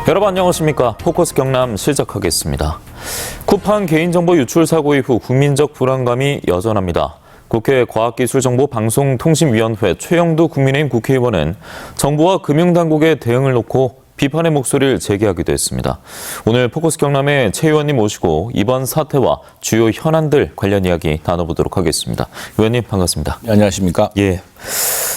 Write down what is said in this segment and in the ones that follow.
여러분 안녕하십니까. 포커스 경남 시작하겠습니다. 쿠팡 개인정보 유출 사고 이후 국민적 불안감이 여전합니다. 국회 과학기술정보방송통신위원회 최영두 국민의힘 국회의원은 정부와 금융당국의 대응을 놓고 비판의 목소리를 제기하기도 했습니다. 오늘 포커스 경남에 최 의원님 모시고 이번 사태와 주요 현안들 관련 이야기 나눠보도록 하겠습니다. 의원님 반갑습니다. 네, 안녕하십니까? 예.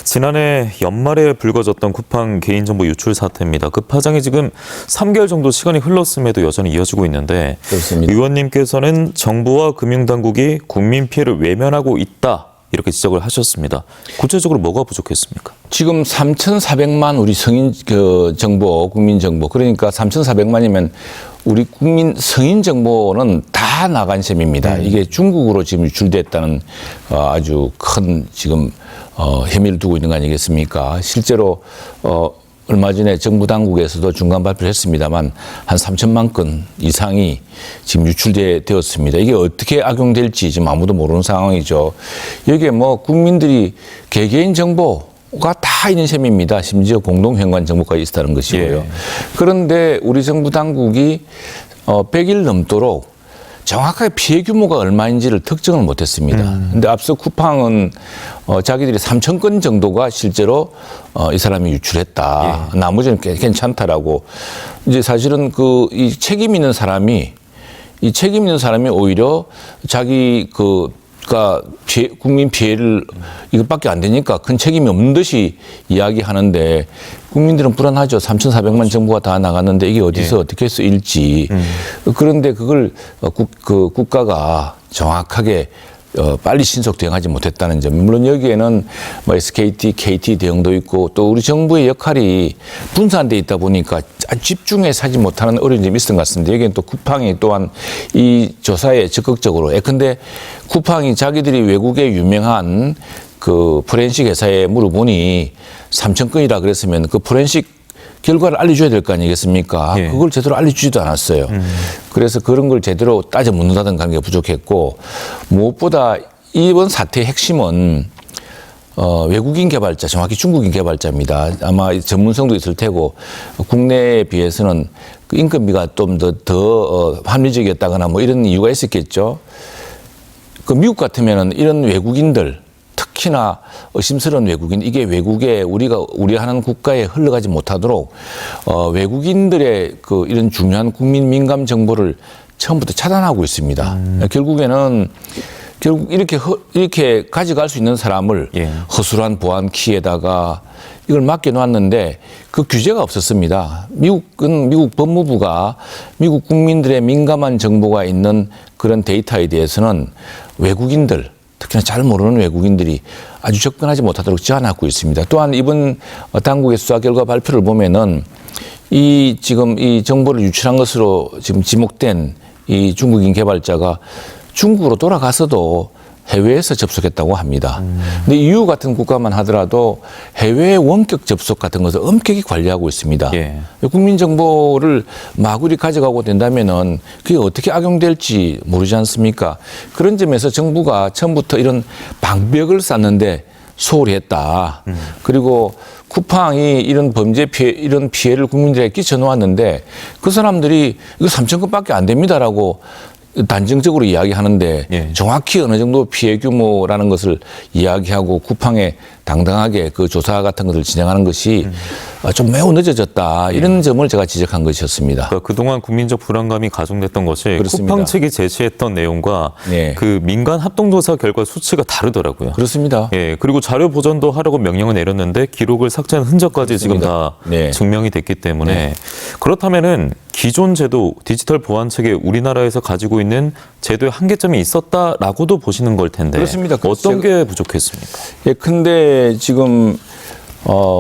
지난해 연말에 불거졌던 쿠팡 개인정보 유출 사태입니다. 그 파장이 지금 3개월 정도 시간이 흘렀음에도 여전히 이어지고 있는데 그렇습니다. 의원님께서는 정부와 금융당국이 국민 피해를 외면하고 있다 이렇게 지적을 하셨습니다. 구체적으로 뭐가 부족했습니까? 지금 3,400만 우리 성인 정보, 국민 정보, 그러니까 3,400만이면 우리 국민 성인 정보는 다 나간 셈입니다. 이게 중국으로 지금 유출됐다는 아주 큰 지금 혐의를 두고 있는 거 아니겠습니까? 실제로 얼마 전에 정부 당국에서도 중간 발표를 했습니다만 한 3천만 건 이상이 지금 유출되었습니다. 이게 어떻게 악용될지 지금 아무도 모르는 상황이죠. 여기에 뭐 국민들이 개개인 정보가 다 있는 셈입니다. 심지어 공동현관 정보까지 있다는 것이고요. 예. 그런데 우리 정부 당국이 100일 넘도록 정확하게 피해 규모가 얼마인지를 특정을 못했습니다. 그런데 앞서 쿠팡은 자기들이 3,000건 정도가 실제로 이 사람이 유출했다. 예. 나머지는 괜찮다라고. 이제 사실은 이 책임 있는 사람이 오히려 자기 국민 피해를 이것밖에 안 되니까 큰 책임이 없는 듯이 이야기하는데 국민들은 불안하죠. 3,400만 정보가 다 나갔는데 이게 어디서 어떻게 쓰일지. 그런데 그걸 국가가 정확하게 빨리 신속 대응하지 못했다는 점. 물론 여기에는 뭐 SKT, KT 대응도 있고 또 우리 정부의 역할이 분산돼 있다 보니까 집중해서 하지 못하는 어려운 점이 있었던 것 같습니다. 여기는 또 쿠팡이 또한 이 조사에 적극적으로. 근데 쿠팡이 자기들이 외국의 유명한 그 포렌식 회사에 물어보니 3,000건이라 그랬으면 그 포렌식 결과를 알려줘야 될 거 아니겠습니까? 예. 그걸 제대로 알려주지도 않았어요. 그래서 그런 걸 제대로 따져 묻는다는 관계가 부족했고 무엇보다 이번 사태의 핵심은 외국인 개발자, 정확히 중국인 개발자입니다. 아마 전문성도 있을 테고 국내에 비해서는 그 인건비가 좀 더 합리적이었다거나 뭐 이런 이유가 있었겠죠. 그 미국 같으면은 이런 외국인들 특히나 의심스러운 외국인, 이게 외국에 우리 하는 국가에 흘러가지 못하도록 외국인들의 이런 중요한 국민 민감 정보를 처음부터 차단하고 있습니다. 결국 이렇게 가져갈 수 있는 사람을 허술한 보안 키에다가 이걸 맡겨놨는데 그 규제가 없었습니다. 미국은 미국 법무부가 미국 국민들의 민감한 정보가 있는 그런 데이터에 대해서는 외국인들, 특히나 잘 모르는 외국인들이 아주 접근하지 못하도록 제한하고 있습니다. 또한 이번 당국의 수사 결과 발표를 보면은 지금 이 정보를 유출한 것으로 지금 지목된 이 중국인 개발자가 중국으로 돌아가서도 해외에서 접속했다고 합니다. 근데 EU 같은 국가만 하더라도 해외 원격 접속 같은 것을 엄격히 관리하고 있습니다. 예. 국민 정보를 마구리 가져가고 된다면은 그게 어떻게 악용될지 모르지 않습니까? 그런 점에서 정부가 처음부터 이런 방벽을 쌓는데 소홀히 했다. 그리고 쿠팡이 이런 이런 피해를 국민들에게 끼쳐 놓았는데 그 사람들이 이거 3,000건밖에 안 됩니다라고 단정적으로 이야기하는데 정확히 어느 정도 피해 규모라는 것을 이야기하고 쿠팡에 당당하게 그 조사 같은 것을 진행하는 것이 좀 매우 늦어졌다. 이런 점을 제가 지적한 것이었습니다. 그러니까 그동안 국민적 불안감이 가중됐던 것이 그렇습니다. 쿠팡 측이 제시했던 내용과 네. 그 민간 합동조사 결과 수치가 다르더라고요. 그렇습니다. 예, 그리고 자료 보존도 하라고 명령을 내렸는데 기록을 삭제한 흔적까지 지금 다 증명이 됐기 때문에 그렇다면은 기존 제도, 디지털 보안 체계 우리나라에서 가지고 있는 제도의 한계점이 있었다라고도 보시는 걸 텐데 그렇습니다. 어떤 게 부족했습니까? 근데 지금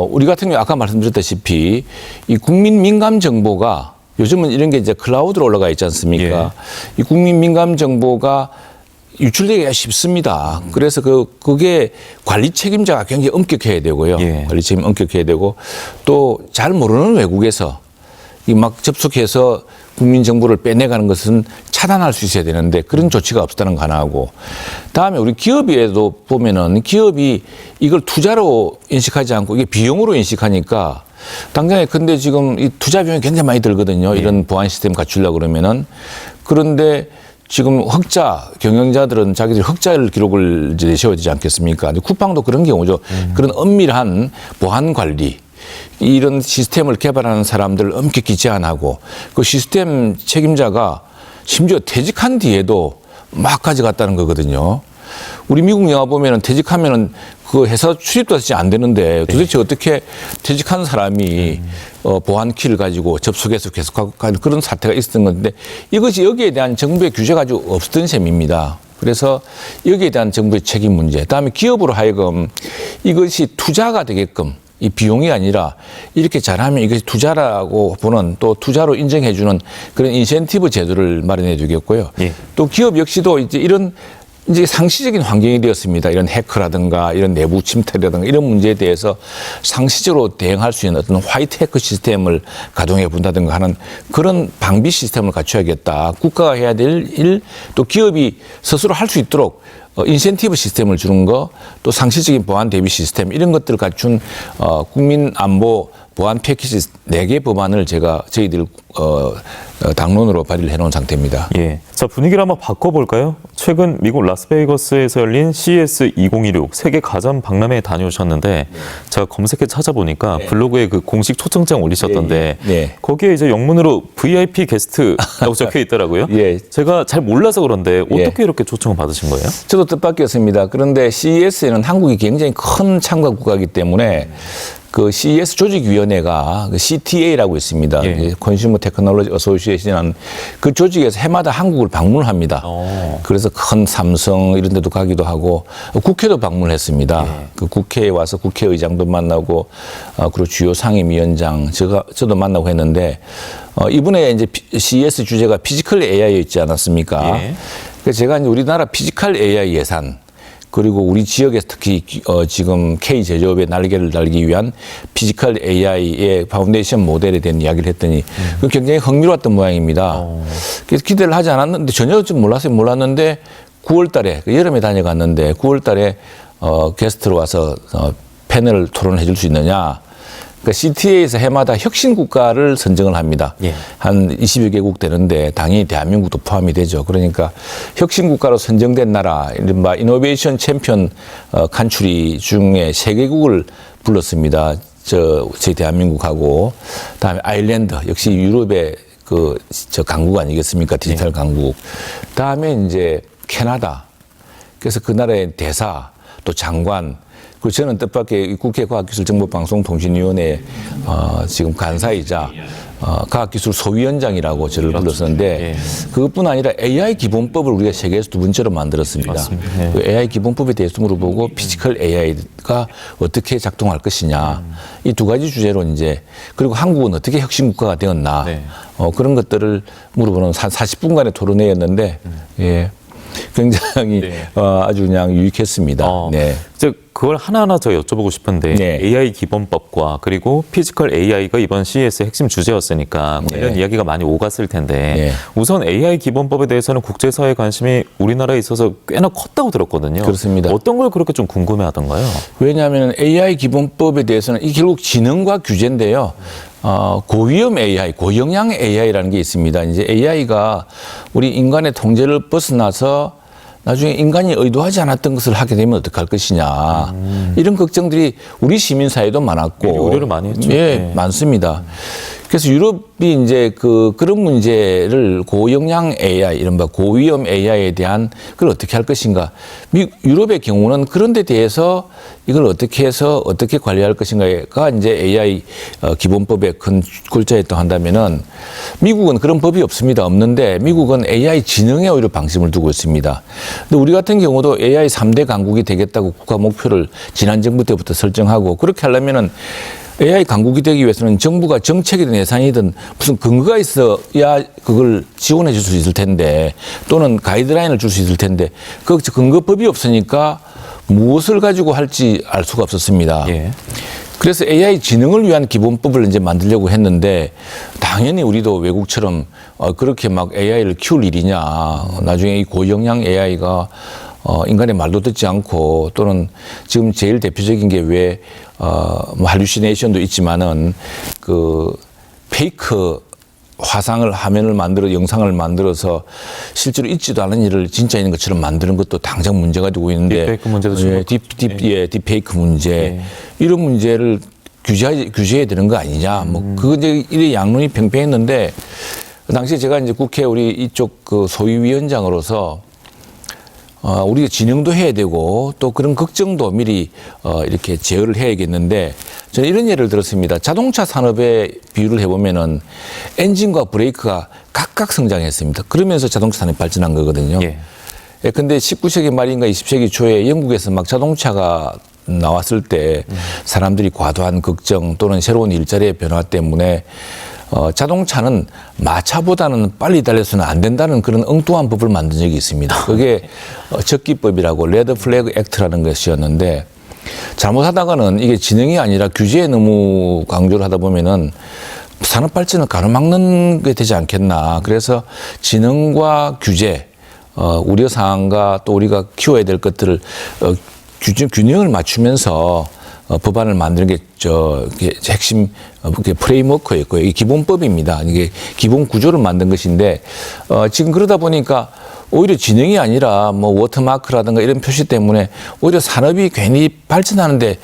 우리 같은 경우 아까 말씀드렸다시피 이 국민 민감 정보가 요즘은 이런 게 이제 클라우드로 올라가 있지 않습니까? 이 국민 민감 정보가 유출되기가 쉽습니다. 그래서 그게 관리 책임자가 굉장히 엄격해야 되고요. 관리 책임 엄격해야 되고 또 잘 모르는 외국에서 막 접속해서 국민 정보를 빼내가는 것은 차단할 수 있어야 되는데 그런 조치가 없었다는 거 하나하고 다음에 우리 기업에도 보면은 기업이 이걸 투자로 인식하지 않고 이게 비용으로 인식하니까 당장에 근데 지금 이 투자 비용이 굉장히 많이 들거든요. 이런 보안 시스템 갖추려고 그러면은. 그런데 지금 흑자 경영자들은 자기들이 흑자를 기록을 이제 내셔야 되지 않겠습니까? 근데 쿠팡도 그런 경우죠. 그런 엄밀한 보안 관리 이런 시스템을 개발하는 사람들을 엄격히 제한하고 그 시스템 책임자가 심지어 퇴직한 뒤에도 막 가져갔다는 거거든요. 우리 미국 영화 보면은 퇴직하면은 그 회사 출입도 사실 안 되는데 도대체 어떻게 퇴직한 사람이 보안 키를 가지고 접속해서 계속하고 가는 그런 사태가 있었던 건데 이것이 여기에 대한 정부의 규제가 아주 없었던 셈입니다. 그래서 여기에 대한 정부의 책임 문제, 그다음에 기업으로 하여금 이것이 투자가 되게끔 이 비용이 아니라 이렇게 잘하면 이것이 투자라고 보는 또 투자로 인정해주는 그런 인센티브 제도를 마련해 주겠고요. 예. 또 기업 역시도 이제 이런 이제 상시적인 환경이 되었습니다. 이런 해커라든가 이런 내부 침탈이라든가 이런 문제에 대해서 상시적으로 대응할 수 있는 어떤 화이트 해커 시스템을 가동해 본다든가 하는 그런 방비 시스템을 갖춰야겠다. 국가가 해야 될 일, 또 기업이 스스로 할 수 있도록 인센티브 시스템을 주는 거, 또 상시적인 보안 대비 시스템 이런 것들을 갖춘 국민 안보 보안 패키지 4개 법안을 저희들 당론으로 발의를 해놓은 상태입니다. 예. 자, 분위기를 한번 바꿔볼까요? 최근 미국 라스베이거스에서 열린 CES 2016 세계 가전 박람회에 다녀오셨는데 제가 검색해 찾아보니까 블로그에 그 공식 초청장 올리셨던데 거기에 이제 영문으로 VIP 게스트라고 적혀 있더라고요. 예. 제가 잘 몰라서 그런데 어떻게 이렇게 초청을 받으신 거예요? 저도 뜻밖이었습니다. 그런데 CES에는 한국이 굉장히 큰 참가 국가이기 때문에 그 CES 조직위원회가 그 CTA라고 있습니다. 예. 컨슈머 테크놀로지 어소시에이션이라는 그 조직에서 해마다 한국을 방문을 합니다. 그래서 큰 삼성 이런 데도 가기도 하고 국회도 방문을 했습니다. 예. 그 국회에 와서 국회의장도 만나고 그리고 주요 상임위원장 저도 만나고 했는데 이번에 이제 CES 주제가 피지컬 AI였지 않았습니까? 예. 그래서 제가 이제 우리나라 피지컬 AI 예산 그리고 우리 지역에서 특히 지금 K 제조업의 날개를 달기 위한 피지컬 AI의 파운데이션 모델에 대한 이야기를 했더니 굉장히 흥미로웠던 모양입니다. 그래서 기대를 하지 않았는데 전혀 좀 몰랐는데 9월 달에 여름에 다녀갔는데 9월 달에 게스트로 와서 패널 토론을 해줄 수 있느냐. 그러니까 CTA에서 해마다 혁신 국가를 선정을 합니다. 예. 한 20여 개국 되는데 당연히 대한민국도 포함이 되죠. 그러니까 혁신 국가로 선정된 나라, 이른바 이노베이션 챔피언 칸츄리 중에 3개국을 불렀습니다. 저희 대한민국하고 그다음에 아일랜드 역시 유럽의 저 강국 아니겠습니까? 디지털 강국. 그다음에 이제 캐나다. 그래서 그 나라의 대사 또 장관. 그리고 저는 뜻밖의 국회 과학기술정보방송통신위원회 지금 간사이자 과학기술 소위원장이라고 저를 불렀었는데 그것뿐 아니라 AI 기본법을 우리가 세계에서 2번째로 만들었습니다. 맞습니다. 그 AI 기본법에 대해서 물어보고 피지컬 AI가 어떻게 작동할 것이냐 이 2가지 주제로 이제 그리고 한국은 어떻게 혁신 국가가 되었나 그런 것들을 물어보는 한 40분간의 토론회였는데 예. 굉장히 아주 그냥 유익했습니다. 네. 이제 그걸 하나하나 저 여쭤보고 싶은데 AI 기본법과 그리고 피지컬 AI가 이번 CES의 핵심 주제였으니까 이런 이야기가 많이 오갔을 텐데 우선 AI 기본법에 대해서는 국제사회 관심이 우리나라에 있어서 꽤나 컸다고 들었거든요. 그렇습니다. 어떤 걸 그렇게 좀 궁금해하던가요? 왜냐하면 AI 기본법에 대해서는 이 결국 지능과 규제인데요. 고위험 AI, 고영양 AI라는 게 있습니다. 이제 AI가 우리 인간의 통제를 벗어나서 나중에 인간이 의도하지 않았던 것을 하게 되면 어떡할 것이냐. 이런 걱정들이 우리 시민사회도 많았고. 우려를 많이 했죠. 예, 많습니다. 그래서 유럽이 이제 그런 문제를 고영양 AI, 이른바 고위험 AI에 대한 그걸 어떻게 할 것인가. 유럽의 경우는 그런 데 대해서 이걸 어떻게 해서 어떻게 관리할 것인가가 이제 AI 기본법의 큰 골자였다고 한다면은 미국은 그런 법이 없습니다. 없는데 미국은 AI 지능에 오히려 방심을 두고 있습니다. 근데 우리 같은 경우도 AI 3대 강국이 되겠다고 국가 목표를 지난 정부 때부터 설정하고 그렇게 하려면은 AI 강국이 되기 위해서는 정부가 정책이든 예산이든 무슨 근거가 있어야 그걸 지원해 줄 수 있을 텐데 또는 가이드라인을 줄 수 있을 텐데 그 근거법이 없으니까 무엇을 가지고 할지 알 수가 없었습니다. 그래서 AI 지능을 위한 기본법을 이제 만들려고 했는데 당연히 우리도 외국처럼 그렇게 막 AI를 키울 일이냐. 나중에 이 고영양 AI가 인간의 말도 듣지 않고 또는 지금 제일 대표적인 게 왜 뭐 할루시네이션도 있지만은 그 페이크 화상을 화면을 만들어 영상을 만들어서 실제로 있지도 않은 일을 진짜 있는 것처럼 만드는 것도 당장 문제가 되고 있는데 딥페이크 문제도 딥페이크 문제 이런 문제를 규제해야 되는 거 아니냐 뭐 그거 이제 이 양론이 팽팽했는데 그 당시에 제가 이제 국회 우리 이쪽 그 소위위원장으로서 우리가 진행도 해야 되고 또 그런 걱정도 미리 이렇게 제어를 해야겠는데 저는 이런 예를 들었습니다. 자동차 산업의 비유를 해보면은 엔진과 브레이크가 각각 성장했습니다. 그러면서 자동차 산업이 발전한 거거든요. 예. 근데 19세기 말인가 20세기 초에 영국에서 막 자동차가 나왔을 때 사람들이 과도한 걱정 또는 새로운 일자리의 변화 때문에 자동차는 마차보다는 빨리 달려서는 안 된다는 그런 엉뚱한 법을 만든 적이 있습니다. 그게 적기법이라고 레드 플래그 액트라는 것이었는데 잘못하다가는 이게 진행이 아니라 규제에 너무 강조를 하다 보면은 산업 발전을 가로막는 게 되지 않겠나. 그래서 진흥과 규제, 우려 사항과 또 우리가 키워야 될 것들을 균형을 맞추면서 법안을 만드는 게 핵심 프레임워크였고요. 이게 기본법입니다. 이게 기본 구조를 만든 것인데 지금 그러다 보니까 오히려 진행이 아니라 뭐 워터마크라든가 이런 표시 때문에 오히려 산업이 괜히 발전하는데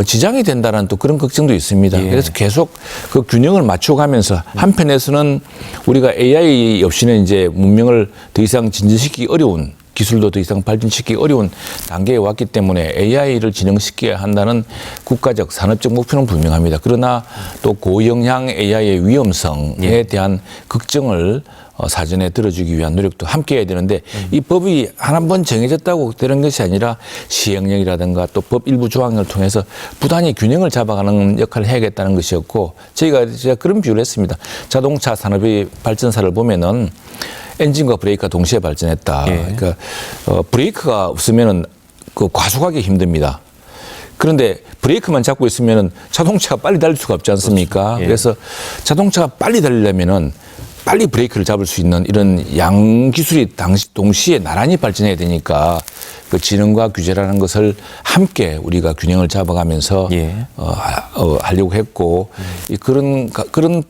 지장이 된다는 또 그런 걱정도 있습니다. 예. 그래서 계속 그 균형을 맞춰가면서 한편에서는 우리가 AI 없이는 이제 문명을 더 이상 진전시키기 어려운 기술도 더 이상 발전시키기 어려운 단계에 왔기 때문에 AI를 진행시켜야 한다는 국가적 산업적 목표는 분명합니다. 그러나 또 고영향 AI의 위험성에 대한 걱정을 사전에 들어주기 위한 노력도 함께 해야 되는데 이 법이 한 번 정해졌다고 되는 것이 아니라 시행령이라든가 또 법 일부 조항을 통해서 부단히 균형을 잡아가는 역할을 해야겠다는 것이었고 제가 그런 비유를 했습니다. 자동차 산업의 발전사를 보면은 엔진과 브레이크가 동시에 발전했다. 예. 그러니까 브레이크가 없으면은 그 과속하기 힘듭니다. 그런데 브레이크만 잡고 있으면은 자동차가 빨리 달릴 수가 없지 않습니까? 그렇죠. 예. 그래서 자동차가 빨리 달리려면은 빨리 브레이크를 잡을 수 있는 이런 양 기술이 동시에 나란히 발전해야 되니까 그 진흥과 규제라는 것을 함께 우리가 균형을 잡아가면서 예. 하려고 했고 그런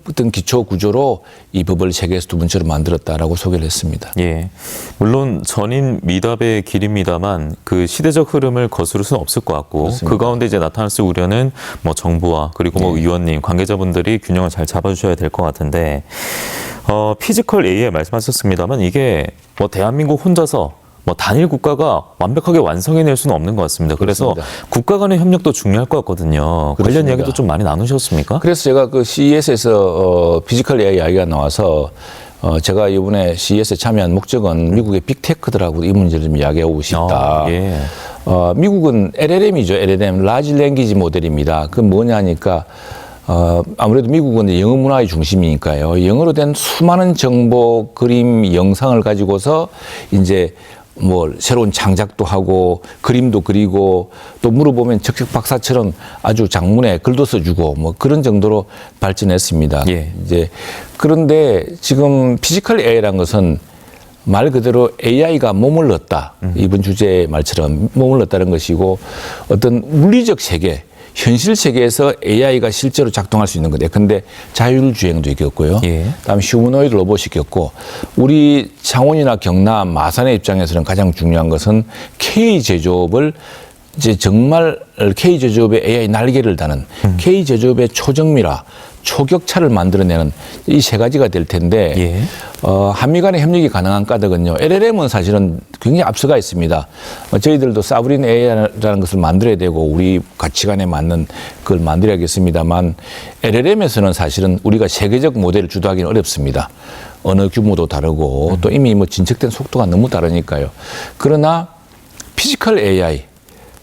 어떤 기초 구조로 이 법을 세계에서 두 번째로 만들었다라고 소개를 했습니다. 예. 물론 전인 미답의 길입니다만 그 시대적 흐름을 거스를 수는 없을 것 같고 그렇습니다. 그 가운데 이제 나타날 수 우려는 뭐 정부와 그리고 뭐 의원님, 관계자분들이 균형을 잘 잡아주셔야 될 것 같은데 피지컬 AI 말씀하셨습니다만 이게 뭐 대한민국 혼자서 뭐 단일 국가가 완벽하게 완성해낼 수는 없는 것 같습니다. 그래서 그렇습니다. 국가 간의 협력도 중요할 것 같거든요. 관련 그렇습니다. 이야기도 좀 많이 나누셨습니까? 그래서 제가 그 CES에서 피지컬 AI 이야기가 나와서 제가 이번에 CES에 참여한 목적은 미국의 빅테크들하고 이 문제를 좀 이야기하고 싶다. 예. 미국은 LLM이죠. LLM, 라지 랭귀지 모델입니다. 그건 뭐냐니까 아무래도 미국은 영어 문화의 중심이니까요. 영어로 된 수많은 정보, 그림, 영상을 가지고서 이제 뭐 새로운 창작도 하고 그림도 그리고 또 물어보면 척척 박사처럼 아주 장문에 글도 써주고 뭐 그런 정도로 발전했습니다. 예. 이제 그런데 지금 피지컬 AI라는 것은 말 그대로 AI가 몸을 넣었다. 이번 주제의 말처럼 몸을 넣었다는 것이고 어떤 물리적 세계, 현실 세계에서 AI가 실제로 작동할 수 있는 건데, 근데 자율주행도 있겠고요. 예. 그다음에 휴머노이드 로봇이 있겠고, 우리 창원이나 경남, 마산의 입장에서는 가장 중요한 것은 K 제조업을 이제 정말 K 제조업의 AI 날개를 다는 K 제조업의 초정밀화, 초격차를 만들어내는 이 세 가지가 될 텐데 예. 한미 간의 협력이 가능한 까닭은요. LLM은 사실은 굉장히 앞서가 있습니다. 저희들도 사브린 AI라는 것을 만들어야 되고 우리 가치관에 맞는 그걸 만들어야겠습니다만 LLM에서는 사실은 우리가 세계적 모델을 주도하기는 어렵습니다. 언어 규모도 다르고 또 이미 뭐 진척된 속도가 너무 다르니까요. 그러나 피지컬 AI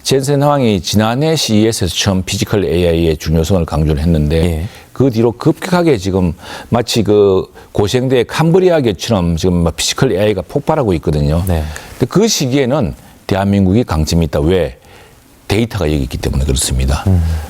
젠센 황이 지난해 CES에서 처음 피지컬 AI의 중요성을 강조를 했는데 예. 그 뒤로 급격하게 지금 마치 그 고생대 캄브리아계처럼 지금 피지컬 AI가 폭발하고 있거든요. 네. 근데 그 시기에는 대한민국이 강점이 있다. 왜? 데이터가 여기 있기 때문에 그렇습니다.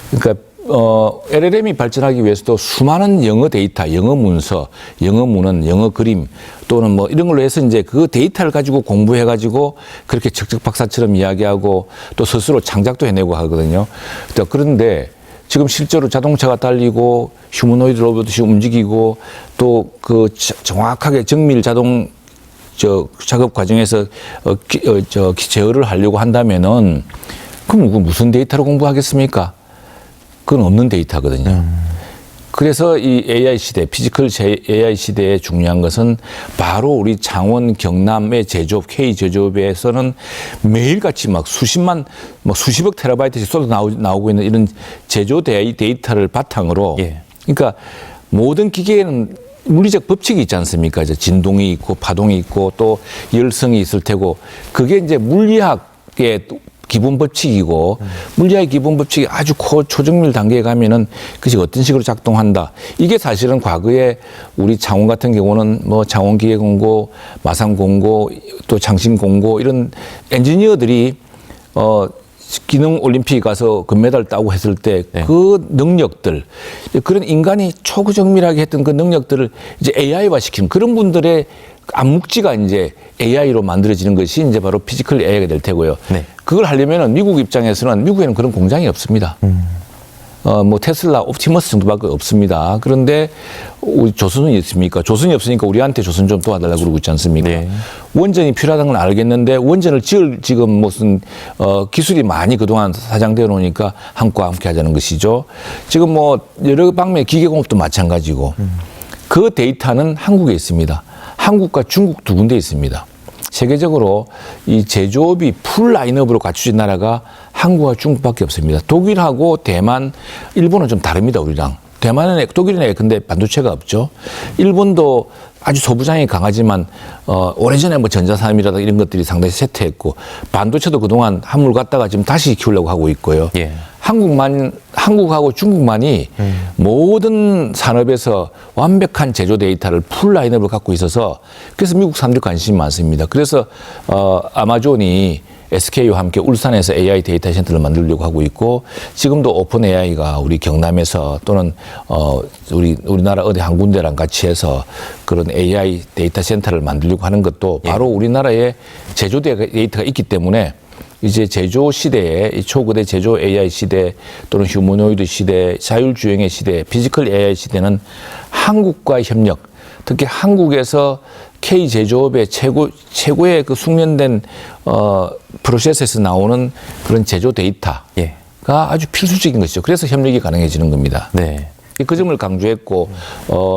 그러니까 LLM이 발전하기 위해서도 수많은 영어 데이터, 영어 문서, 영어 문헌, 영어 그림 또는 뭐 이런 걸로 해서 이제 그 데이터를 가지고 공부해가지고 그렇게 척척박사처럼 이야기하고 또 스스로 창작도 해내고 하거든요. 그런데 지금 실제로 자동차가 달리고 휴머노이드 로봇이 움직이고 또 그 정확하게 정밀 자동 작업 과정에서 제어를 하려고 한다면은 그럼 그 무슨 데이터로 공부하겠습니까? 그건 없는 데이터거든요. 그래서 이 AI 시대, 피지컬 AI 시대에 중요한 것은 바로 우리 창원 경남의 제조업, K 제조업에서는 매일같이 막 수십억 테라바이트씩 쏟아 나오고 있는 이런 제조 데이터를 바탕으로 그러니까 모든 기계에는 물리적 법칙이 있지 않습니까? 이제 진동이 있고 파동이 있고 또 열성이 있을 테고 그게 이제 물리학의 기본 법칙이고 물리학의 기본 법칙이 아주 초정밀 단계에 가면은 그것이 어떤 식으로 작동한다. 이게 사실은 과거에 우리 창원 같은 경우는 뭐 창원기계공고, 마산공고, 또 창신공고 이런 엔지니어들이 기능 올림픽 가서 금메달 따고 했을 때 그 능력들 그런 인간이 초정밀하게 했던 그 능력들을 이제 AI화 시키는 그런 분들의 암묵지가 이제 AI로 만들어지는 것이 이제 바로 피지컬 AI가 될 테고요. 그걸 하려면은 미국 입장에서는 미국에는 그런 공장이 없습니다. 뭐 테슬라, 옵티머스 정도밖에 없습니다. 그런데 우리 조선은 있습니까? 조선이 없으니까 우리한테 조선 좀 도와달라고 그러고 있지 않습니까? 원전이 필요하다는 건 알겠는데 원전을 지을 지금 무슨 기술이 많이 그동안 사장되어 놓으니까 한국과 함께 하자는 것이죠. 지금 뭐 여러 방면의 기계공업도 마찬가지고 그 데이터는 한국에 있습니다. 한국과 중국 두 군데 있습니다. 세계적으로 이 제조업이 풀 라인업으로 갖추진 나라가 한국과 중국밖에 없습니다. 독일하고 대만, 일본은 좀 다릅니다, 우리랑. 독일은 근데 반도체가 없죠. 일본도 아주 소부장이 강하지만 오래전에 뭐 전자산업이라든가 이런 것들이 상당히 쇠퇴했고 반도체도 그동안 한물 갔다가 지금 다시 키우려고 하고 있고요. 한국하고 중국만이 모든 산업에서 완벽한 제조 데이터를 풀 라인업을 갖고 있어서 그래서 미국 사람들이 관심이 많습니다. 그래서 아마존이 SK와 함께 울산에서 AI 데이터 센터를 만들려고 하고 있고 지금도 오픈 AI가 우리 경남에서 또는 우리나라 어디 한 군데랑 같이 해서 그런 AI 데이터 센터를 만들려고 하는 것도 바로 우리나라에 제조 데이터가 있기 때문에 이제 제조 시대에 이 초거대 제조 AI 시대 또는 휴머노이드 시대, 자율주행의 시대, 피지컬 AI 시대는 한국과의 협력, 특히 한국에서 K 제조업의 최고의 그 숙련된 프로세스에서 나오는 그런 제조 데이터가 아주 필수적인 것이죠. 그래서 협력이 가능해지는 겁니다. 그 점을 강조했고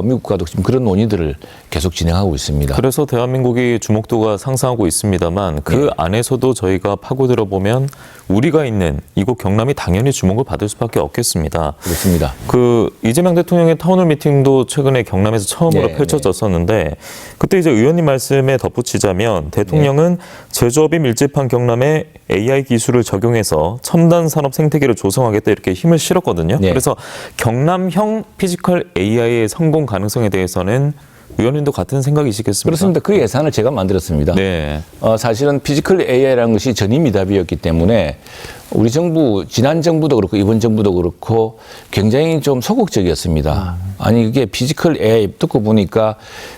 미국과도 지금 그런 논의들을 계속 진행하고 있습니다. 그래서 대한민국이 주목도가 상승하고 있습니다만 그 안에서도 저희가 파고들어 보면 우리가 있는 이곳 경남이 당연히 주목을 받을 수밖에 없겠습니다. 그렇습니다. 그 이재명 대통령의 타운홀 미팅도 최근에 경남에서 처음으로 펼쳐졌었는데 그때 이제 의원님 말씀에 덧붙이자면 대통령은 제조업이 밀집한 경남에 AI 기술을 적용해서 첨단 산업 생태계를 조성하겠다 이렇게 힘을 실었거든요. 그래서 경남형 피지컬 AI의 성공 가능성에 대해서는 의원님도 같은 생각이시겠습니까? 그렇습니다. 그 예산을 제가 만들었습니다. 사실은 피지컬 AI라는 것이 전임미답이었기 때문에 우리 정부, 지난 정부도 그렇고 이번 정부도 그렇고 굉장히 좀 소극적이었습니다. 아니 이게 피지컬 AI 듣고 보니까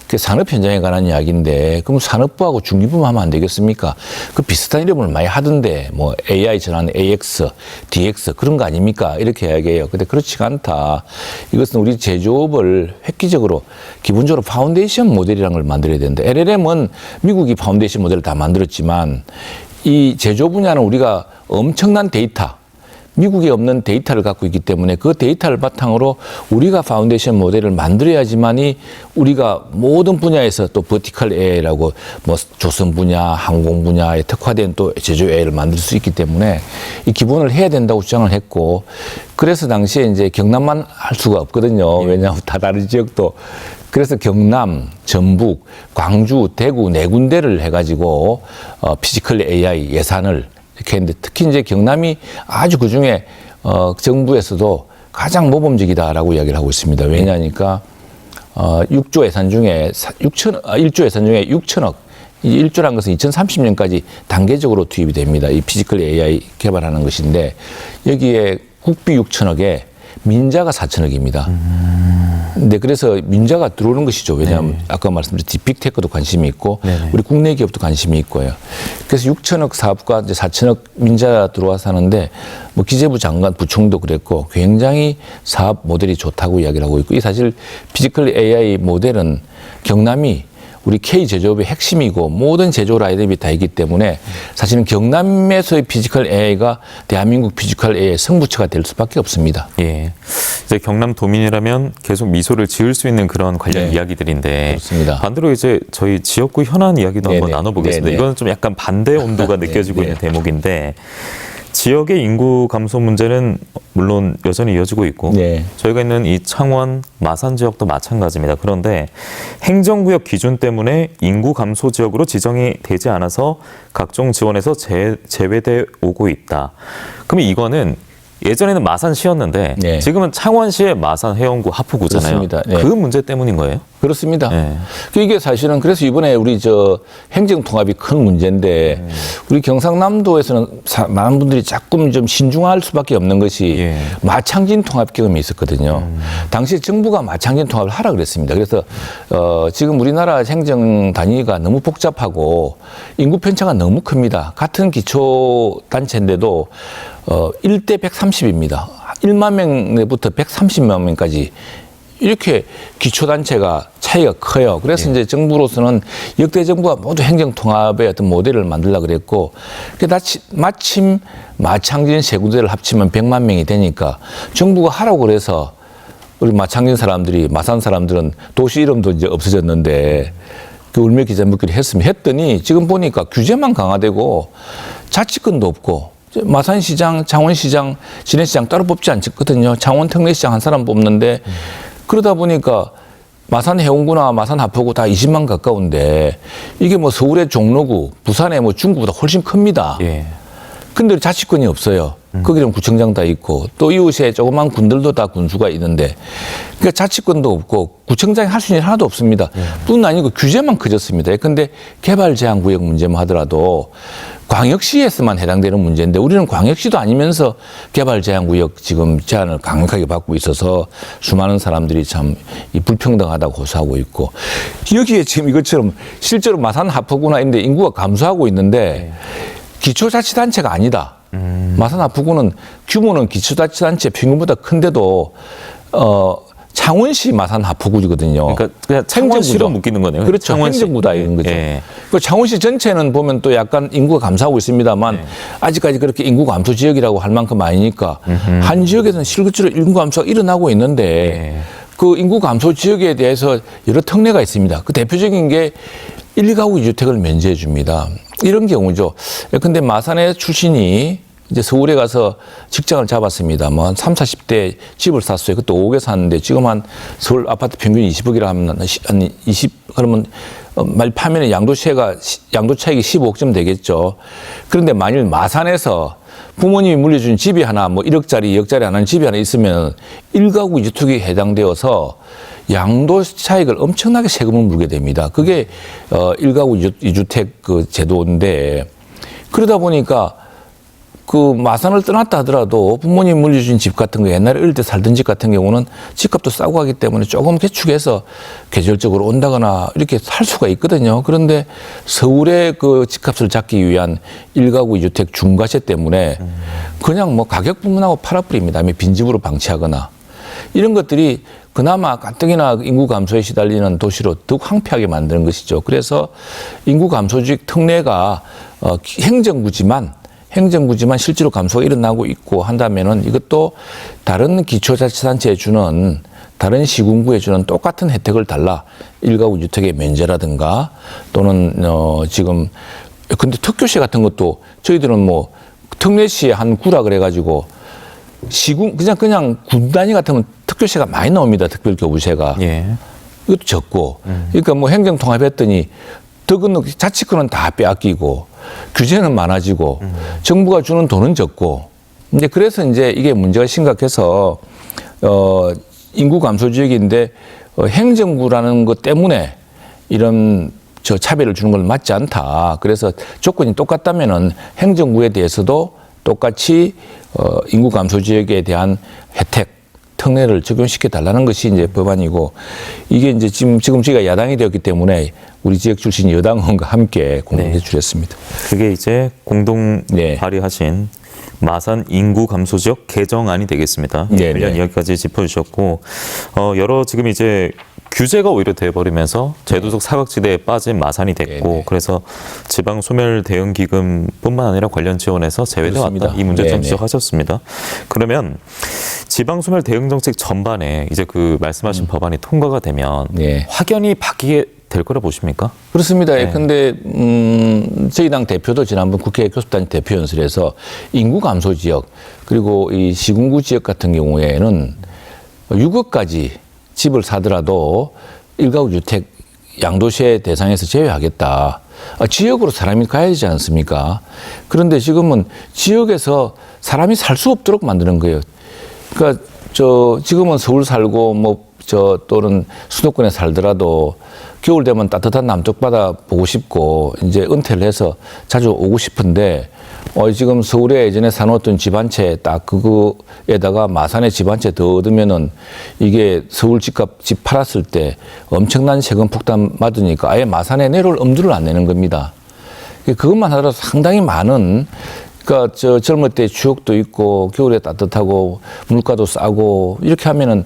그 산업 현장에 관한 이야기인데 그럼 산업부하고 중기부만 하면 안 되겠습니까? 그 비슷한 이름을 많이 하던데 뭐 AI 전환 AX, DX 그런 거 아닙니까? 이렇게 이야기해요. 근데 그렇지가 않다. 이것은 우리 제조업을 획기적으로 기본적으로 파운데이션 모델이라는 걸 만들어야 되는데 LLM은 미국이 파운데이션 모델을 다 만들었지만 이 제조 분야는 우리가 엄청난 데이터, 미국에 없는 데이터를 갖고 있기 때문에 그 데이터를 바탕으로 우리가 파운데이션 모델을 만들어야지만이 우리가 모든 분야에서 또 버티컬 AI라고 뭐 조선 분야, 항공 분야에 특화된 또 제조 AI를 만들 수 있기 때문에 이 기본을 해야 된다고 주장을 했고 그래서 당시에 이제 경남만 할 수가 없거든요. 왜냐하면 다 다른 지역도 그래서 경남, 전북, 광주, 대구 네 군데를 해가지고 피지컬 AI 예산을 이렇게 했는데 특히 이제 경남이 아주 그 중에 정부에서도 가장 모범적이다라고 이야기를 하고 있습니다. 왜냐하니까 6조 예산 중에 1조 예산 중에 6천억. 이 1조라는 것은 2030년까지 단계적으로 투입이 됩니다. 이 피지컬 AI 개발하는 것인데 여기에 국비 6천억에 민자가 4천억입니다. 근데 그래서 민자가 들어오는 것이죠. 왜냐하면 아까 말씀드렸듯이 빅테크도 관심이 있고 우리 국내 기업도 관심이 있고요. 그래서 6천억 사업과 이제 4천억 민자 들어와서 하는데 뭐 기재부 장관 부총도 그랬고 굉장히 사업 모델이 좋다고 이야기를 하고 있고 이 사실 피지컬 AI 모델은 경남이 우리 K 제조업의 핵심이고 모든 제조 라인업이 다 있기 때문에 사실은 경남에서의 피지컬 AI가 대한민국 피지컬 AI 성부처가 될 수밖에 없습니다. 예. 이제 경남 도민이라면 계속 미소를 지을 수 있는 그런 관련 이야기들인데 그렇습니다. 반대로 이제 저희 지역구 현안 이야기도 한번 나눠보겠습니다. 이건 좀 약간 반대 온도가 느껴지고 있는 대목인데 지역의 인구 감소 문제는 물론 여전히 이어지고 있고 저희가 있는 이 창원, 마산 지역도 마찬가지입니다. 그런데 행정구역 기준 때문에 인구 감소 지역으로 지정이 되지 않아서 각종 지원에서 제외돼 오고 있다. 그럼 이거는 예전에는 마산시였는데 지금은 창원시의 마산 해운구 하포구잖아요. 그 문제 때문인 거예요? 그렇습니다. 이게 사실은 그래서 이번에 우리 행정 통합이 큰 문제인데 우리 경상남도에서는 많은 분들이 자꾸 좀 신중할 수밖에 없는 것이 마창진 통합 경험이 있었거든요. 당시에 정부가 마창진 통합을 하라 그랬습니다. 그래서 지금 우리나라 행정 단위가 너무 복잡하고 인구 편차가 너무 큽니다. 같은 기초 단체인데도 1대 130입니다. 1만 명부터 130만 명까지 이렇게 기초단체가 차이가 커요. 그래서 이제 정부로서는 역대 정부가 모두 행정통합의 어떤 모델을 만들려고 그랬고, 마침 마창진 세 군데를 합치면 100만 명이 되니까 정부가 하라고 그래서 우리 마창진 사람들이, 마산 사람들은 도시 이름도 이제 없어졌는데 그 울며 기자 묻기를 했더니 지금 보니까 규제만 강화되고 자치권도 없고 마산시장, 창원시장, 진해시장 따로 뽑지 않거든요. 창원 특례시장 한 사람 뽑는데 그러다 보니까 마산 해운구나 마산 하포구 다 20만 가까운데 이게 뭐 서울의 종로구, 부산의 뭐 중구보다 훨씬 큽니다. 근데 자치권이 없어요. 거기는 구청장 다 있고 또 이웃에 조그만 군들도 다 군수가 있는데 그러니까 자치권도 없고 구청장이 할 수 있는 일 하나도 없습니다. 뿐 아니고 규제만 커졌습니다. 근데 개발 제한 구역 문제만 하더라도 광역시에서만 해당되는 문제인데 우리는 광역시도 아니면서 개발 제한 구역 지금 제한을 강력하게 받고 있어서 수많은 사람들이 참 불평등하다고 호소하고 있고 여기에 지금 이것처럼 실제로 마산 하포구나 이런 데 인구가 감소하고 있는데 기초자치단체가 아니다. 마산 하포구는 규모는 기초자치단체 평균보다 큰데도 창원시 마산 하포구거든요. 그러니까 그냥 창원시로 묶이는 거네요. 그렇죠. 창원시. 행정구다 이런 거죠. 그 창원시 전체는 보면 또 약간 인구가 감소하고 있습니다만 아직까지 그렇게 인구 감소 지역이라고 할 만큼 아니니까 한 지역에서는 실질적으로 인구 감소가 일어나고 있는데 그 인구 감소 지역에 대해서 여러 특례가 있습니다. 그 대표적인 게 1, 2가구 2주택을 면제해 줍니다. 이런 경우죠. 근데 마산의 출신이 이제 서울에 가서 직장을 잡았습니다. 뭐 한 30, 40대 집을 샀어요. 그때 5억에 샀는데 지금 한 서울 아파트 평균 20억이라 하면 한 20, 그러면 말 파면에 양도 차익이 15억쯤 되겠죠. 그런데 만일 마산에서 부모님이 물려준 집이 하나 뭐 1억짜리, 2억짜리 하나는 집이 하나 있으면 1가구 2주택에 해당되어서 양도 차익을 엄청나게 세금을 물게 됩니다. 그게 1가구 2주택 그 제도인데 그러다 보니까 그 마산을 떠났다 하더라도 부모님 물려준 집 같은 거 옛날에 어릴 때 살던 집 같은 경우는 집값도 싸고 하기 때문에 조금 개축해서 계절적으로 온다거나 이렇게 살 수가 있거든요. 그런데 서울의 그 집값을 잡기 위한 1가구 2주택 중과세 때문에 그냥 뭐 가격 부문하고 팔아버립니다. 빈집으로 방치하거나 이런 것들이 그나마 가뜩이나 인구 감소에 시달리는 도시로 더욱 황폐하게 만드는 것이죠. 그래서 인구 감소주의 특례가 행정구지만 실제로 감소가 일어나고 있고 한다면은 이것도 다른 기초자치단체에 주는 다른 시군구에 주는 똑같은 혜택을 달라 1가구 주택의 면제라든가 또는 지금 근데 특교시 같은 것도 저희들은 뭐 특례시의 한 구라 그래가지고 시군 그냥 군 단위 같으면 특교시가 많이 나옵니다. 특별교부세가 이것도 적고 그러니까 뭐 행정통합했더니 더 건너 자치권은 다 빼앗기고 규제는 많아지고 정부가 주는 돈은 적고 이제 그래서 이제 이게 문제가 심각해서 인구 감소 지역인데 행정구라는 것 때문에 이런 차별을 주는 건 맞지 않다. 그래서 조건이 똑같다면은 행정구에 대해서도 똑같이 인구 감소 지역에 대한 혜택 특례를 적용시켜 달라는 것이 이제 법안이고 이게 이제 지금 저희가 야당이 되었기 때문에 우리 지역 출신 여당 의원과 함께 공동 제출했습니다. 그게 이제 공동 네. 발의하신 마산 인구 감소 지역 개정안이 되겠습니다. 네, 관련 네. 이야기까지 짚어주셨고 여러 지금 이제 규제가 오히려 돼버리면서 제도적 사각지대에 빠진 마산이 됐고 네, 네. 그래서 지방 소멸 대응 기금뿐만 아니라 관련 지원에서 제외돼 왔다. 그렇습니다. 이 문제점 네, 네. 지적하셨습니다. 그러면 지방 소멸 대응 정책 전반에 이제 그 말씀하신 법안이 통과가 되면 네. 확연히 바뀌게 될 거라 보십니까? 그렇습니다. 네. 근데 저희 당 대표도 지난번 국회 교섭단 대표 연설에서 인구 감소 지역 그리고 이 시군구 지역 같은 경우에는 6억까지 집을 사더라도 일가구 주택 양도세 대상에서 제외하겠다. 지역으로 사람이 가야 되지 않습니까? 그런데 지금은 지역에서 사람이 살 수 없도록 만드는 거예요. 그러니까 지금은 서울 살고 또는 수도권에 살더라도 겨울 되면 따뜻한 남쪽 바다 보고 싶고 이제 은퇴를 해서 자주 오고 싶은데 지금 서울에 예전에 사놓았던 집 한 채 딱 그거에다가 마산에 집 한 채 더 얻으면은 이게 서울 집값 집 팔았을 때 엄청난 세금 폭탄 맞으니까 아예 마산에 내려올 엄두를 안 내는 겁니다. 그것만 하더라도 상당히 많은 그러니까 젊을 때 추억도 있고 겨울에 따뜻하고 물가도 싸고 이렇게 하면은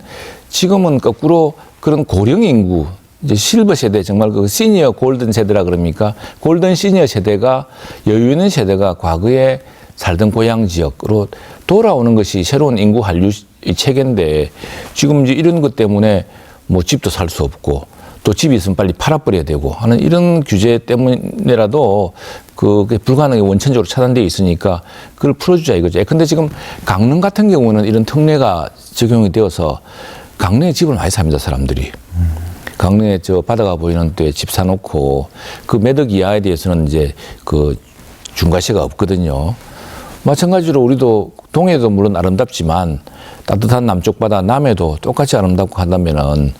지금은 거꾸로 그런 고령 인구 이제 실버 세대 정말 그 시니어 골든 세대라 그럽니까? 골든 시니어 세대가 여유 있는 세대가 과거에 살던 고향 지역으로 돌아오는 것이 새로운 인구 한류 체계인데 지금 이제 이런 것 때문에 뭐 집도 살 수 없고 또 집이 있으면 빨리 팔아버려야 되고 하는 이런 규제 때문에라도 그게 불가능하게 원천적으로 차단되어 있으니까 그걸 풀어주자 이거죠. 근데 지금 강릉 같은 경우는 이런 특례가 적용이 되어서 강릉에 집을 많이 삽니다, 사람들이. 강릉에 바다가 보이는 데에 집 사놓고 그 매덕 이하에 대해서는 이제 그 중과세가 없거든요. 마찬가지로 우리도 동해도 물론 아름답지만 따뜻한 남쪽 바다 남해도 똑같이 아름답고 한다면은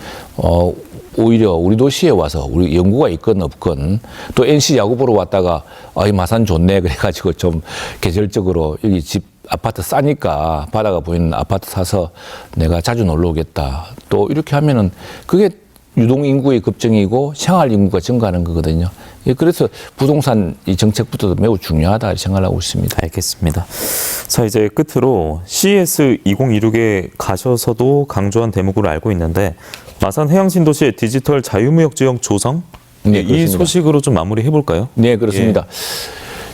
오히려 우리 도시에 와서 우리 연구가 있건 없건 또 NC 야구 보러 왔다가 이 마산 좋네 그래가지고 좀 계절적으로 여기 집 아파트 싸니까 바다가 보이는 아파트 사서 내가 자주 놀러 오겠다. 또 이렇게 하면은 그게 유동 인구의 급증이고 생활 인구가 증가하는 거거든요. 그래서 부동산 이 정책부터도 매우 중요하다 생각하고 있습니다. 알겠습니다. 자, 이제 끝으로 CES 2026에 가셔서도 강조한 대목으로 알고 있는데 마산 해양신도시의 디지털 자유무역 지역 조성 네, 이 그렇습니다. 소식으로 좀 마무리해 볼까요? 네, 그렇습니다.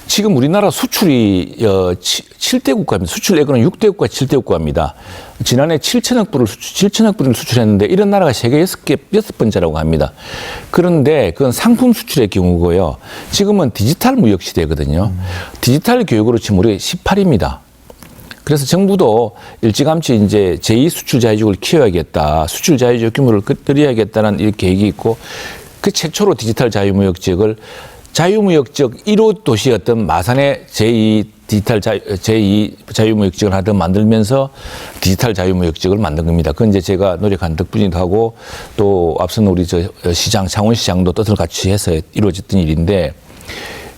지금 우리나라 수출이 7대 국가입니다. 수출액은 6대 국가, 7대 국가입니다. 지난해 7천억 불을 수출했는데 이런 나라가 세계 6번째라고 합니다. 그런데 그건 상품 수출의 경우고요. 지금은 디지털 무역 시대거든요. 디지털 교육으로 치면 우리 18입니다. 그래서 정부도 일찌감치 이제 제2 수출 자유지역을 키워야겠다. 수출 자유지역 규모를 늘려야겠다는 이 계획이 있고 그 최초로 디지털 자유무역 지역을 자유무역적 1호 도시였던 마산의 제2 자유무역 지역을 하나 더 만들면서 디지털 자유무역 지역을 만든 겁니다. 그건 이제 제가 노력한 덕분이기도 하고 또 앞선 우리 시장, 창원시장도 뜻을 같이 해서 이루어졌던 일인데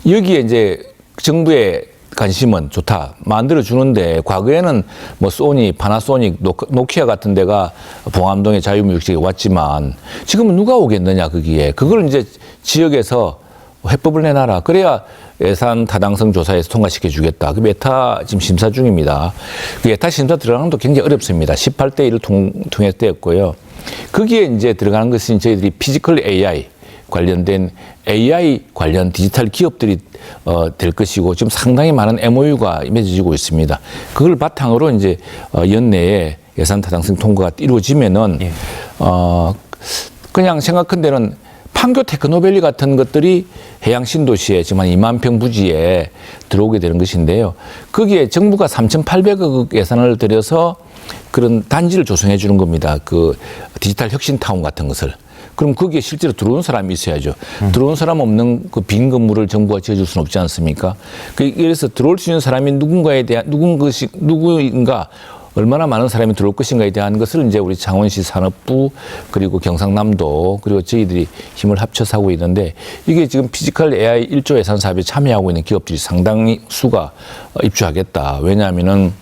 여기에 이제 정부의 관심은 좋다. 만들어주는데 과거에는 뭐 소니, 파나소닉, 노키아 같은 데가 봉암동의 자유무역지역에 왔지만 지금은 누가 오겠느냐 거기에. 그걸 이제 지역에서 해법을 내놔라. 그래야 예산 타당성 조사에서 통과시켜 주겠다. 그 메타 지금 심사 중입니다. 그 메타 심사 들어가는 것도 굉장히 어렵습니다. 18대 1을 통해서 되었고요. 거기에 이제 들어가는 것은 저희들이 피지컬 AI 관련된 AI 관련 디지털 기업들이 될 것이고 지금 상당히 많은 MOU가 맺어지고 있습니다. 그걸 바탕으로 이제 연내에 예산 타당성 통과가 이루어지면은 그냥 생각한 데는 판교 테크노밸리 같은 것들이 해양 신도시에 지금 한 2만 평 부지에 들어오게 되는 것인데요. 거기에 정부가 3,800억 예산을 들여서 그런 단지를 조성해 주는 겁니다. 그 디지털 혁신타운 같은 것을. 그럼 거기에 실제로 들어온 사람이 있어야죠. 들어온 사람 없는 그 빈 건물을 정부가 지어줄 수는 없지 않습니까? 그래서 들어올 수 있는 사람이 누구인가 얼마나 많은 사람이 들어올 것인가에 대한 것을 이제 우리 창원시 산업부 그리고 경상남도 그리고 저희들이 힘을 합쳐서 하고 있는데 이게 지금 피지컬 AI 1조 예산 사업에 참여하고 있는 기업들이 상당히 수가 입주하겠다. 왜냐하면은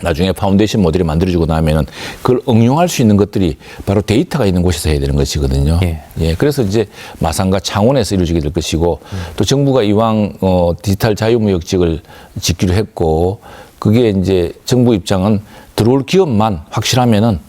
나중에 파운데이션 모델이 만들어지고 나면은 그걸 응용할 수 있는 것들이 바로 데이터가 있는 곳에서 해야 되는 것이거든요. 예. 그래서 이제 마산과 창원에서 이루어지게 될 것이고 또 정부가 이왕 디지털 자유무역지역을 짓기로 했고 그게 이제 정부 입장은 들어올 기업만 확실하면은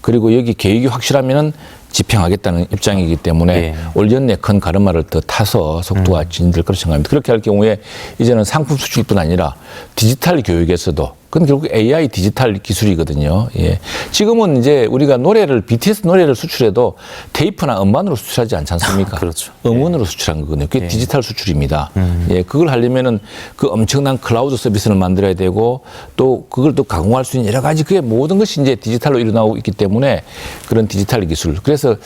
그리고 여기 계획이 확실하면은 집행하겠다는 입장이기 때문에 올 연내 큰 가르마를 더 타서 속도가 진행될 거라 생각합니다. 그렇게 할 경우에 이제는 상품 수출뿐 아니라 디지털 교육에서도 그건 결국 AI 디지털 기술이거든요. 예. 지금은 이제 우리가 노래를 BTS 노래를 수출해도 테이프나 음반으로 수출하지 않지 않습니까? 그렇죠. 음원으로 수출한 거거든요. 그게 디지털 수출입니다. 예, 그걸 하려면은 그 엄청난 클라우드 서비스를 만들어야 되고 또 그걸 또 가공할 수 있는 여러 가지 그게 모든 것이 이제 디지털로 일어나고 있기 때문에 그런 디지털 기술. 그래서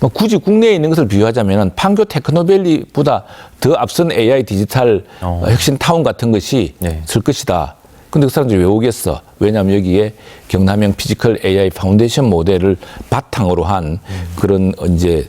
뭐 굳이 국내에 있는 것을 비유하자면은 판교 테크노밸리보다 더 앞선 AI 디지털 혁신 타운 같은 것이 쓸 것이다. 근데 그 사람들이 왜 오겠어? 왜냐하면 여기에 경남형 피지컬 AI 파운데이션 모델을 바탕으로 한 그런 이제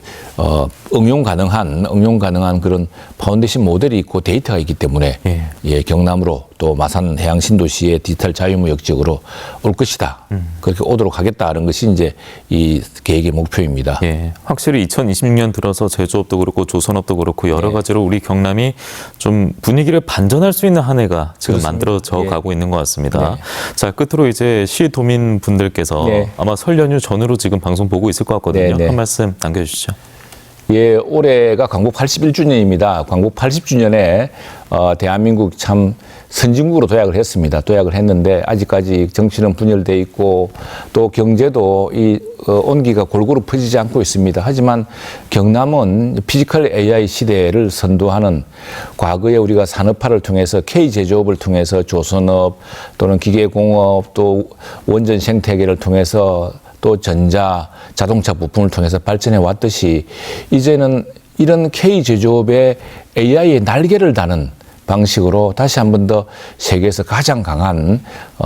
응용 가능한 그런 파운데이션 모델이 있고 데이터가 있기 때문에 예, 경남으로 또 마산 해양 신도시의 디지털 자유무역 지역으로 올 것이다. 그렇게 오도록 하겠다는 것이 이제 이 계획의 목표입니다. 예, 확실히 2026년 들어서 제조업도 그렇고 조선업도 그렇고 여러 가지로 우리 경남이 좀 분위기를 반전할 수 있는 한 해가 지금 만들어져 가고 있는 것 같습니다. 자, 끝으로 이제 시도민 분들께서 아마 설 연휴 전후로 지금 방송 보고 있을 것 같거든요. 한 말씀 남겨주시죠. 예, 올해가 광복 81주년입니다. 광복 80주년에 대한민국 참 선진국으로 도약을 했습니다. 도약을 했는데 아직까지 정치는 분열돼 있고 또 경제도 이 온기가 골고루 퍼지지 않고 있습니다. 하지만 경남은 피지컬 AI 시대를 선도하는 과거에 우리가 산업화를 통해서 K제조업을 통해서 조선업 또는 기계공업 또 원전 생태계를 통해서 또 전자, 자동차 부품을 통해서 발전해 왔듯이 이제는 이런 K제조업의 AI의 날개를 다는 방식으로 다시 한 번 더 세계에서 가장 강한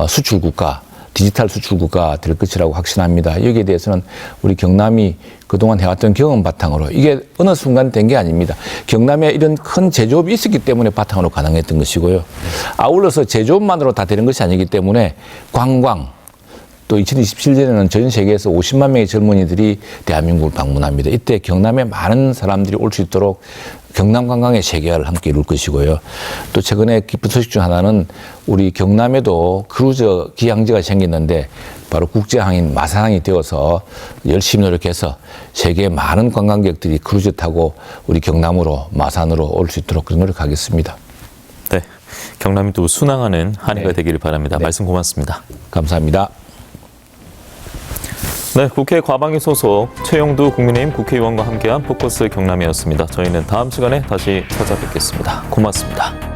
수출국가, 디지털 수출국가 될 것이라고 확신합니다. 여기에 대해서는 우리 경남이 그동안 해왔던 경험 바탕으로 이게 어느 순간 된 게 아닙니다. 경남에 이런 큰 제조업이 있었기 때문에 바탕으로 가능했던 것이고요. 아울러서 제조업만으로 다 되는 것이 아니기 때문에 관광, 또 2027년에는 전 세계에서 50만 명의 젊은이들이 대한민국을 방문합니다. 이때 경남에 많은 사람들이 올 수 있도록 경남 관광의 세계화를 함께 이룰 것이고요. 또 최근에 기쁜 소식 중 하나는 우리 경남에도 크루즈 기항지가 생겼는데 바로 국제항인 마산항이 되어서 열심히 노력해서 세계의 많은 관광객들이 크루즈 타고 우리 경남으로 마산으로 올 수 있도록 그런 노력하겠습니다. 네, 경남이 또 순항하는 한 해가 되기를 바랍니다. 말씀 고맙습니다. 감사합니다. 네, 국회 과방위 소속 최영두 국민의힘 국회의원과 함께한 포커스 경남이었습니다. 저희는 다음 시간에 다시 찾아뵙겠습니다. 고맙습니다.